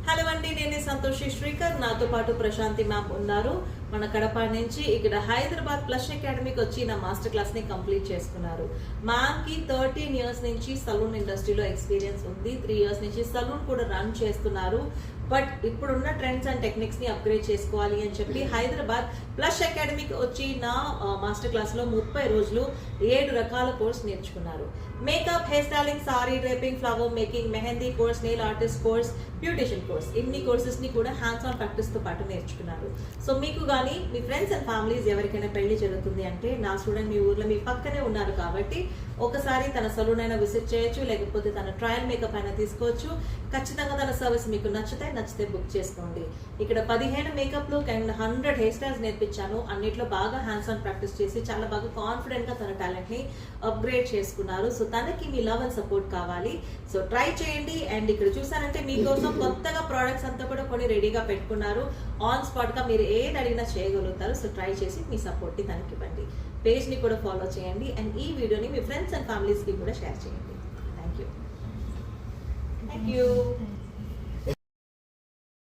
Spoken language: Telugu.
హలో అండి, నేను సంతోషి శ్రీకర్, నాతో పాటు ప్రశాంతి మ్యామ్ ఉన్నారు. మన కడప నుంచి ఇక్కడ హైదరాబాద్ ప్లస్ అకాడమీకి వచ్చి నా మాస్టర్ క్లాస్ ని కంప్లీట్ చేసుకున్నారు. మ్యామ్ కి 13 ఇయర్స్ నుంచి సలూన్ ఇండస్ట్రీలో ఎక్స్పీరియన్స్ ఉంది. 3 ఇయర్స్ నుంచి సలూన్ కూడా రన్ చేస్తున్నారు. బట్ ఇప్పుడున్న ట్రెండ్స్ అండ్ టెక్నిక్స్ ని అప్గ్రేడ్ చేసుకోవాలి అని చెప్పి హైదరాబాద్ ప్లస్ అకాడమీకి వచ్చి నా మాస్టర్ క్లాస్ లో 30 రోజులు 7 రకాల కోర్స్ నేర్చుకున్నారు. Makeup, hair styling, sorry draping, flower making, mehndi course, nail artist course, beautician course, ఇన్ని కోర్సెస్ ని కూడా హ్యాండ్స్ ఆన్ ప్రాక్టీస్ తో పాటు నేర్చుకున్నారు. సో మీకు కానీ మీ ఫ్రెండ్స్ అండ్ ఫ్యామిలీస్ ఎవరికైనా పెళ్లి జరుగుతుంది అంటే నా స్టూడెంట్ మీ ఊర్లో మీ పక్కనే ఉన్నారు కాబట్టి ఒకసారి తన సలూన్ అయినా విజిట్ చేయొచ్చు, లేకపోతే తన ట్రయల్ మేకప్ అయినా తీసుకోవచ్చు. ఖచ్చితంగా తన సర్వీస్ మీకు నచ్చితే బుక్ చేసుకోండి. ఇక్కడ 15 makeup look and 100 hair styles నేర్పించాను. అన్నిట్లో బాగా హ్యాండ్స్ ఆన్ ప్రాక్టీస్ చేసి చాలా బాగా కాన్ఫిడెంట్ గా తన టాలెంట్ ని అప్గ్రేడ్ చేసుకున్నారు. సో తనకి మీ లవ్ అండ్ సపోర్ట్ కావాలి. సో ట్రై చేయండి. అండ్ ఇక్కడ చూసారంటే మీకోసం కొత్తగా ప్రోడక్ట్స్ అంతా కూడా కొన్ని రెడీగా పెట్టుకున్నారు. ఆన్ స్పాట్ గా మీరు ఏది అడిగినా చేయగలుగుతారు. సో ట్రై చేసి మీ సపోర్ట్ ని తనకి ఇవ్వండి. పేజ్ ని కూడా ఫాలో చేయండి అండ్ ఈ వీడియోని మీ ఫ్రెండ్స్ అండ్ ఫ్యామిలీస్ కి కూడా షేర్ చేయండి. Thank you.